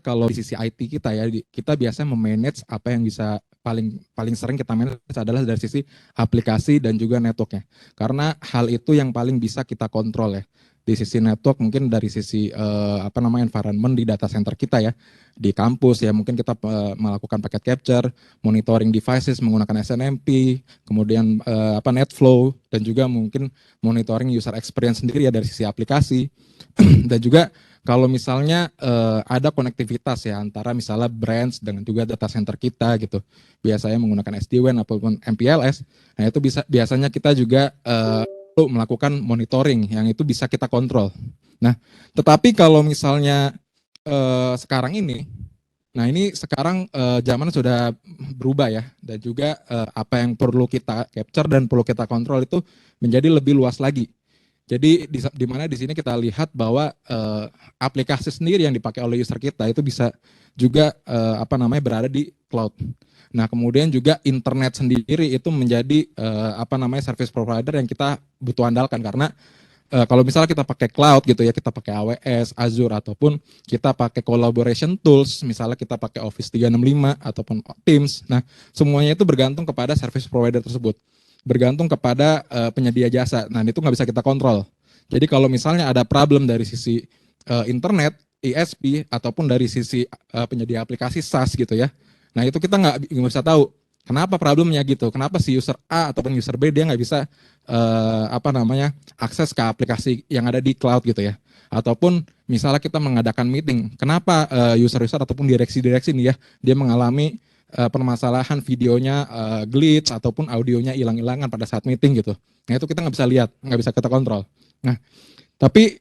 kalau di sisi IT kita ya, kita biasa memanage apa yang bisa paling paling sering kita manage adalah dari sisi aplikasi dan juga networknya. Karena hal itu yang paling bisa kita kontrol ya. Di sisi network mungkin dari sisi environment di data center kita ya, di kampus ya mungkin kita melakukan packet capture, monitoring devices menggunakan SNMP, kemudian NetFlow, dan juga mungkin monitoring user experience sendiri ya dari sisi aplikasi. Dan juga kalau misalnya ada konektivitas ya antara misalnya branch dengan juga data center kita gitu, biasanya menggunakan SD-WAN ataupun MPLS, nah itu biasanya kita juga perlu melakukan monitoring yang itu bisa kita kontrol. Nah, tetapi kalau misalnya sekarang ini, nah ini sekarang zaman sudah berubah ya, dan juga apa yang perlu kita capture dan perlu kita kontrol itu menjadi lebih luas lagi. Jadi di mana di sini kita lihat bahwa aplikasi sendiri yang dipakai oleh user kita itu bisa juga berada di cloud. Nah, kemudian juga internet sendiri itu menjadi service provider yang kita butuh andalkan, karena kalau misalnya kita pakai cloud gitu ya, kita pakai AWS, Azure, ataupun kita pakai collaboration tools, misalnya kita pakai Office 365 ataupun Teams. Nah, semuanya itu bergantung kepada service provider tersebut, bergantung kepada penyedia jasa. Nah, itu nggak bisa kita kontrol. Jadi kalau misalnya ada problem dari sisi internet, ISP, ataupun dari sisi penyedia aplikasi SaaS gitu ya, nah itu kita nggak bisa tahu kenapa problemnya gitu, kenapa si user A ataupun user B dia nggak bisa akses ke aplikasi yang ada di cloud gitu ya. Ataupun misalnya kita mengadakan meeting, kenapa user-user ataupun direksi-direksi nih ya, dia mengalami permasalahan videonya glitch ataupun audionya hilang-hilangan pada saat meeting gitu. Nah itu kita nggak bisa lihat, nggak bisa kita kontrol. Nah, tapi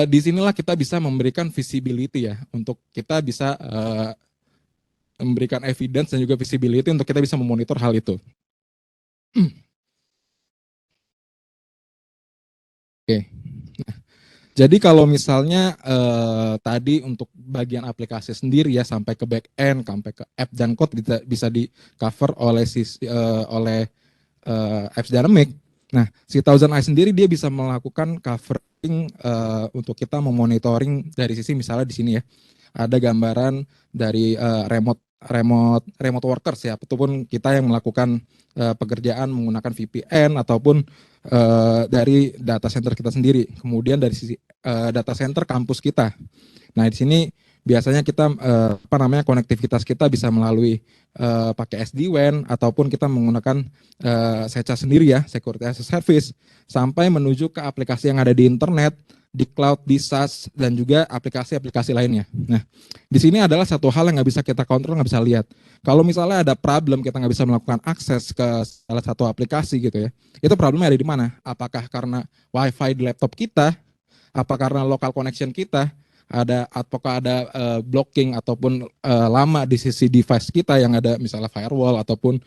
di sinilah kita bisa memberikan visibility ya, untuk kita bisa memberikan evidence dan juga visibility untuk kita bisa memonitor hal itu. Oke. Nah, jadi kalau misalnya tadi untuk bagian aplikasi sendiri ya, sampai ke back end, sampai ke app dan code bisa di cover oleh apps dynamic. Nah, si Thousand Eyes sendiri dia bisa melakukan covering untuk kita memonitoring dari sisi misalnya di sini ya, ada gambaran dari remote workers ya, ataupun kita yang melakukan pekerjaan menggunakan VPN ataupun dari data center kita sendiri. Kemudian dari sisi data center kampus kita. Nah, di sini biasanya kita konektivitas kita bisa melalui pakai SD-WAN ataupun kita menggunakan SECA sendiri ya, Security as a Service, sampai menuju ke aplikasi yang ada di internet, di cloud, di SaaS, dan juga aplikasi-aplikasi lainnya. Nah, di sini adalah satu hal yang nggak bisa kita kontrol, nggak bisa lihat. Kalau misalnya ada problem, kita nggak bisa melakukan akses ke salah satu aplikasi gitu ya, itu problemnya ada di mana? Apakah karena WiFi di laptop kita? Apa karena local connection kita? Apakah ada blocking ataupun lama di sisi device kita yang ada misalnya firewall ataupun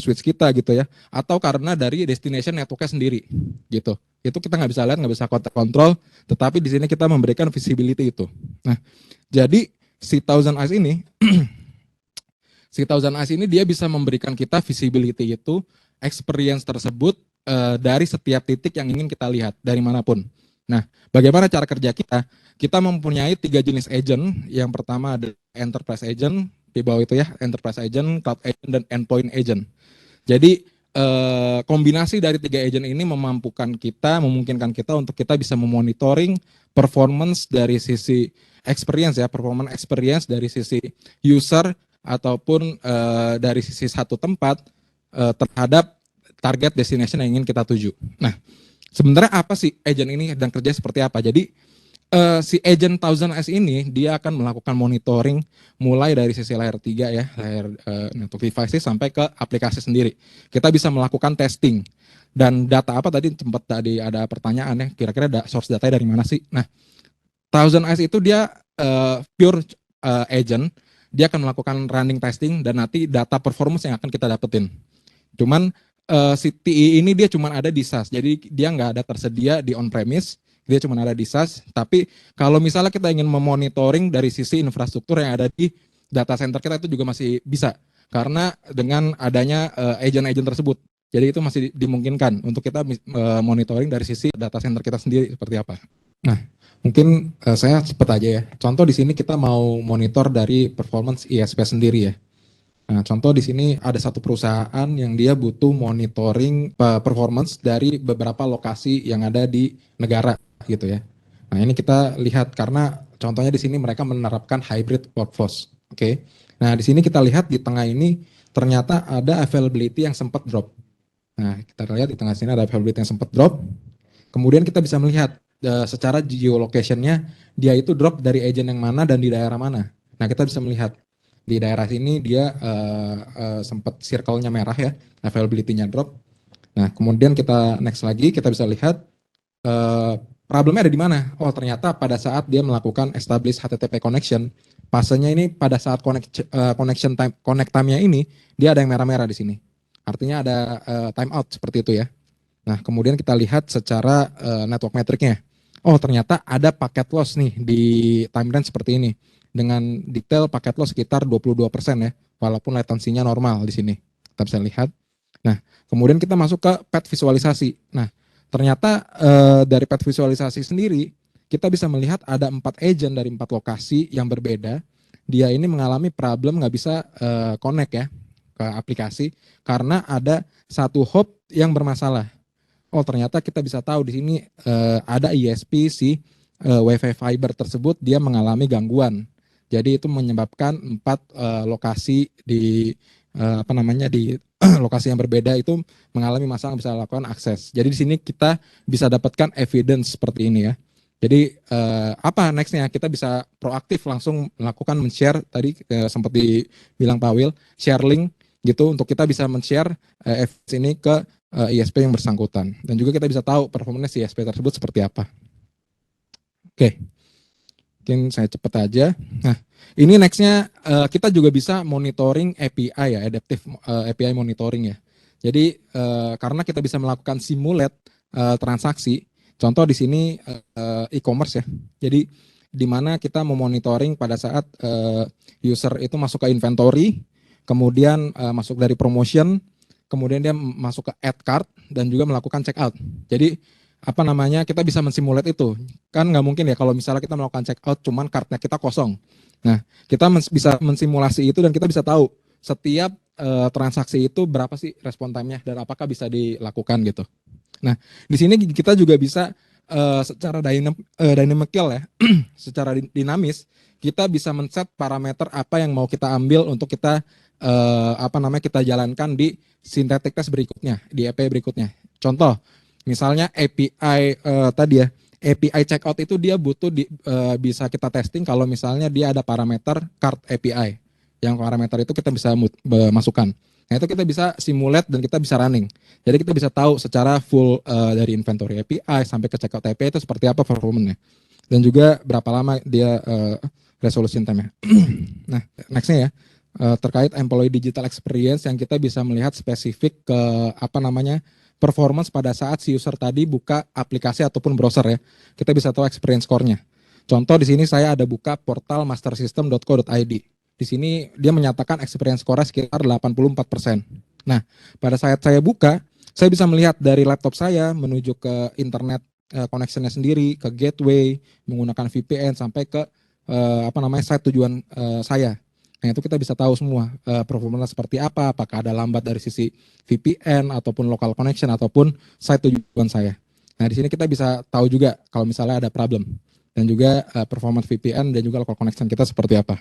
switch kita gitu ya, atau karena dari destination networknya sendiri gitu. Itu kita nggak bisa lihat, nggak bisa kontrol, tetapi di sini kita memberikan visibility itu. Nah, jadi si Thousand Eyes ini dia bisa memberikan kita visibility itu, experience tersebut dari setiap titik yang ingin kita lihat dari manapun. Nah, bagaimana cara kerja kita? Kita mempunyai 3 jenis agent. Yang pertama ada enterprise agent, di bawah itu ya, enterprise agent, cloud agent, dan endpoint agent. Jadi kombinasi dari 3 agent ini memungkinkan kita untuk kita bisa memonitoring performance dari sisi experience ya, performance experience dari sisi user ataupun dari sisi satu tempat terhadap target destination yang ingin kita tuju. Nah, sebenarnya apa sih agent ini dan kerja seperti apa? Jadi si agent Thousand Eyes ini dia akan melakukan monitoring mulai dari sisi layer 3 ya, layer network devices sampai ke aplikasi sendiri. Kita bisa melakukan testing. Dan data apa tadi ada pertanyaan ya, kira-kira source data dari mana sih? Nah, Thousand Eyes itu dia pure agent, dia akan melakukan running testing dan nanti data performance yang akan kita dapetin. Cuman si TI ini dia cuma ada di SaaS, jadi dia nggak ada tersedia di on-premise, dia cuma ada di SaaS. Tapi kalau misalnya kita ingin memonitoring dari sisi infrastruktur yang ada di data center kita, itu juga masih bisa, karena dengan adanya agent-agent tersebut. Jadi itu masih dimungkinkan untuk kita monitoring dari sisi data center kita sendiri seperti apa. Nah, mungkin saya cepat aja ya. Contoh di sini kita mau monitor dari performance ISP sendiri ya. Nah, contoh di sini ada satu perusahaan yang dia butuh monitoring performance dari beberapa lokasi yang ada di negara gitu ya. Nah, ini kita lihat karena contohnya di sini mereka menerapkan hybrid workforce. Oke. Nah, di sini kita lihat di tengah ini ternyata ada availability yang sempat drop. Nah, kita lihat di tengah sini ada availability yang sempat drop. Kemudian kita bisa melihat secara geolocation-nya dia itu drop dari agent yang mana dan di daerah mana. Nah, kita bisa melihat di daerah sini dia sempat circle-nya merah ya, availability-nya drop. Nah, kemudian kita next lagi, kita bisa lihat problemnya ada di mana. Oh, ternyata pada saat dia melakukan establish HTTP connection, fasenya ini pada saat connection time, connect time-nya ini, dia ada yang merah-merah di sini. Artinya ada timeout seperti itu ya. Nah, kemudian kita lihat secara network metricnya. Oh, ternyata ada paket loss nih di timeline seperti ini. Dengan detail paket loss sekitar 22% ya, walaupun latensinya normal di sini. Kita bisa lihat. Nah, kemudian kita masuk ke path visualisasi. Nah, ternyata dari path visualisasi sendiri, kita bisa melihat ada 4 agent dari 4 lokasi yang berbeda. Dia ini mengalami problem nggak bisa connect ya ke aplikasi karena ada satu hop yang bermasalah. Oh, ternyata kita bisa tahu di sini ada ISP si WiFi fiber tersebut dia mengalami gangguan. Jadi itu menyebabkan 4 lokasi di apa namanya di lokasi yang berbeda itu mengalami masalah bisa lakukan akses. Jadi di sini kita bisa dapatkan evidence seperti ini ya. Jadi apa nextnya kita bisa proaktif langsung melakukan men-share tadi sempat dibilang Pak Will, share link gitu untuk kita bisa men-share evidence ini ke ISP yang bersangkutan. Dan juga kita bisa tahu performance ISP tersebut seperti apa. Oke, mungkin saya cepat aja. Nah, ini nextnya kita juga bisa monitoring API ya, adaptive API monitoring ya. Jadi karena kita bisa melakukan simulate transaksi, contoh di sini e-commerce ya. Jadi di mana kita memonitoring pada saat user itu masuk ke inventory, kemudian masuk dari promotion, kemudian dia masuk ke add cart dan juga melakukan check out. Jadi apa namanya kita bisa mensimulate itu kan nggak mungkin ya kalau misalnya kita melakukan check out cuman kartnya kita kosong. Nah kita bisa mensimulasi itu dan kita bisa tahu setiap transaksi itu berapa sih respon time-nya dan apakah bisa dilakukan gitu. Nah di sini kita juga bisa secara dynamical ya, secara dinamis kita bisa men-set parameter apa yang mau kita ambil untuk kita apa namanya kita jalankan di synthetic test berikutnya, di API berikutnya. Contoh, misalnya API tadi ya, API checkout itu dia butuh bisa kita testing kalau misalnya dia ada parameter cart API. Yang parameter itu kita bisa masukkan. Nah itu kita bisa simulate dan kita bisa running. Jadi kita bisa tahu secara full dari inventory API sampai ke checkout API itu seperti apa performanya. Dan juga berapa lama dia resolution time-nya. Nah, nextnya ya, terkait employee digital experience yang kita bisa melihat spesifik ke apa namanya performance pada saat si user tadi buka aplikasi ataupun browser ya. Kita bisa tahu experience score-nya. Contoh di sini saya ada buka portal mastersystem.co.id. Di sini dia menyatakan experience score sekitar 84%. Nah, pada saat saya buka, saya bisa melihat dari laptop saya menuju ke internet connection-nya sendiri, ke gateway, menggunakan VPN sampai ke apa namanya site tujuan saya. Nah itu kita bisa tahu semua performanya seperti apa, apakah ada lambat dari sisi VPN ataupun local connection ataupun site tujuan saya. Nah di sini kita bisa tahu juga kalau misalnya ada problem dan juga performance VPN dan juga local connection kita seperti apa.